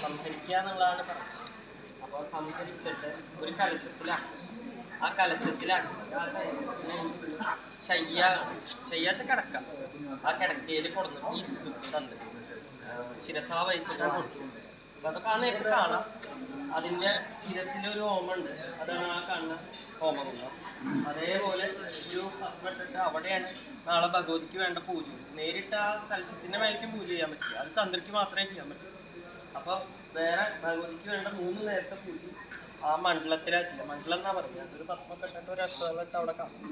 സംഹരിക്കുക എന്നുള്ളതാണ് പറയുന്നത്. അപ്പോൾ സംഹരിച്ചിട്ട് ഒരു കലശത്തിലാക്കും. ആ കലശത്തിലാക്കി ശയ്യാച്ച കിടക്ക, ആ കിടക്കയിൽ കൊടുത്തിട്ട് ഇരുത്തും തന്നിട്ട് ശിരസാ വഹിച്ചിട്ടാണ് കൊടുക്കും. അപ്പൊ അതൊക്കെ ആ നേരത്ത് കാണാം. അതിന്റെ ശിരസിലൊരു ഹോമുണ്ട്, അതാണ് ആ കാണുന്ന ഹോമകുണ്ടം. അതേപോലെ ഒരു പത്മിട്ടിട്ട് അവിടെയാണ് നാളെ ഭഗവതിക്ക് വേണ്ട പൂജ. നേരിട്ട് ആ കലശത്തിന്റെ മേലേക്കും പൂജ ചെയ്യാൻ പറ്റില്ല, അത് തന്ത്രിക്ക് മാത്രമേ ചെയ്യാൻ പറ്റൂ. അപ്പൊ വേറെ ഭഗവതിക്ക് വേണ്ട 3 നേരത്തെ പൂജ ആ മണ്ഡലത്തിലാ ചെയ്യുക. മണ്ഡലം എന്നാ പറയുക, അതൊരു പത്മൊക്കെ ഇട്ടിട്ട് ഒരു അഷ്ടമൊക്കെ അവിടെ കാണും.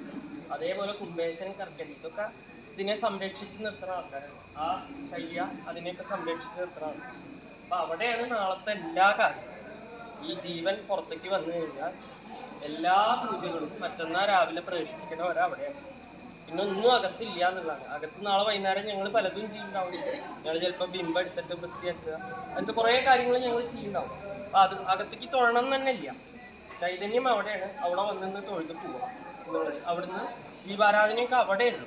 അതേപോലെ കുംഭേശൻ, കർക്കരി, ഇതൊക്കെ ഇതിനെ സംരക്ഷിച്ച് നിർത്തുന്ന ആൾക്കാരാണ്. ആ ശയ്യ അതിനെയൊക്കെ സംരക്ഷിച്ച് നിർത്തുന്ന ആൾക്കാർ. അപ്പൊ അവിടെയാണ് നാളത്തെ എല്ലാ കാര്യവും. ഈ ജീവൻ പുറത്തേക്ക് വന്നു കഴിഞ്ഞാൽ എല്ലാ പൂജകളും മറ്റന്നാൾ രാവിലെ പ്രവേശിപ്പിക്കണവരെ അവിടെയാണ്. പിന്നെ ഒന്നും അകത്തില്ല എന്നുള്ളതാണ്. അകത്ത് നാളെ വൈകുന്നേരം ഞങ്ങൾ പലതും ചെയ്യുന്നുണ്ടാവും. ഞങ്ങൾ ചിലപ്പോൾ ബിംബം എടുത്തിട്ട് വൃത്തിയാക്കുക, അങ്ങനത്തെ കുറേ കാര്യങ്ങൾ ഞങ്ങൾ ചെയ്യുന്നുണ്ടാവും. അപ്പൊ അത് അകത്തേക്ക് തൊഴണം തന്നെ ഇല്ല. ചൈതന്യം അവിടെയാണ്, അവിടെ വന്നിന്ന് തൊഴുത് പോവാം എന്നുള്ളത്. അവിടുന്ന് ദീപാരാധനയൊക്കെ അവിടെയുള്ളൂ.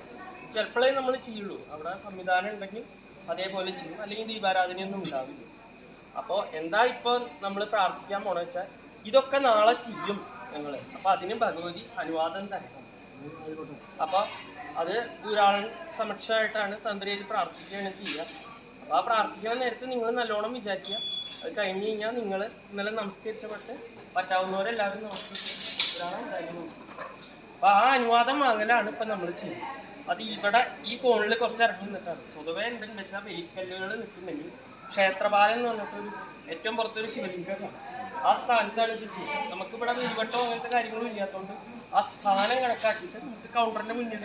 ചിലപ്പോഴേ നമ്മൾ ചെയ്യുള്ളൂ. അവിടെ സംവിധാനം ഉണ്ടെങ്കിൽ അതേപോലെ ചെയ്യും, അല്ലെങ്കിൽ ദീപാരാധനയൊന്നും ഉണ്ടാവില്ല. അപ്പോൾ എന്താ ഇപ്പോൾ നമ്മൾ പ്രാർത്ഥിക്കാൻ പോണെന്ന് വെച്ചാൽ ഇതൊക്കെ നാളെ ചെയ്യും ഞങ്ങൾ. അപ്പോൾ അതിന് ഭഗവതി അനുവാദം തരണം. അപ്പോൾ അത് ഒരാൾ സമക്ഷമായിട്ടാണ് തന്ത്രി ഇത് പ്രാർത്ഥിക്കുകയാണ് ചെയ്യുക. അപ്പോൾ ആ പ്രാർത്ഥിക്കുന്ന നേരത്ത് നിങ്ങൾ നല്ലോണം വിചാരിക്കുക. അത് കഴിഞ്ഞ് കഴിഞ്ഞാൽ നിങ്ങൾ ഇന്നലെ നമസ്കരിച്ചപ്പെട്ട് പറ്റാവുന്നവരെല്ലാവരും നമസ്കരിച്ചു. അപ്പോൾ ആ അനുവാദം വാങ്ങലാണ് ഇപ്പം നമ്മൾ ചെയ്യുന്നത്. അത് ഇവിടെ ഈ കോണിൽ കുറച്ച് ഇറങ്ങി നിന്നിട്ടാണ്. സ്വതവേ എന്തെന്ന് വെച്ചാൽ വെയിക്കല്ലുകൾ നിൽക്കുന്നെങ്കിൽ ക്ഷേത്രപാലം എന്ന് പറഞ്ഞിട്ടൊരു ഏറ്റവും പുറത്തൊരു ശിവലിംഗമാണ്. ആ സ്ഥാനത്താണ് ഇത് ചെയ്യുന്നത്. നമുക്കിവിടെ വീവട്ടോ അങ്ങനത്തെ കാര്യങ്ങളും ഇല്ലാത്തതുകൊണ്ട് ആ സ്ഥാനം കണക്കാക്കിയിട്ട് നമുക്ക് കൗണ്ടറിന്റെ മുന്നിൽ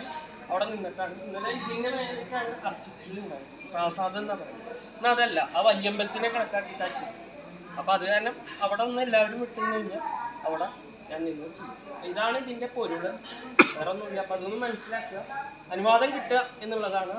അവിടെ നിന്നിട്ടാണ്. ഇന്നലെ ഇതിന്റെ മേലേക്കാണ് അർച്ചിട്ടുണ്ടായത്, പ്രാസാദം എന്നാ പറയുന്നത്. എന്നാൽ അതല്ല, ആ വല്യമ്പലത്തിനെ കണക്കാക്കിയിട്ടാണ് ചെയ്യുന്നത്. അപ്പൊ അത് കാരണം അവിടെ ഒന്ന് എല്ലാവരും വിട്ടുന്നു കഴിഞ്ഞാൽ അവിടെ ഞാൻ നിന്ന് ചെയ്യും. ഇതാണ് ഇതിന്റെ പൊരുള്, വേറെ ഒന്നുമില്ല. അപ്പൊ അതൊന്ന് മനസ്സിലാക്കുക, അനുവാദം കിട്ടുക എന്നുള്ളതാണ്.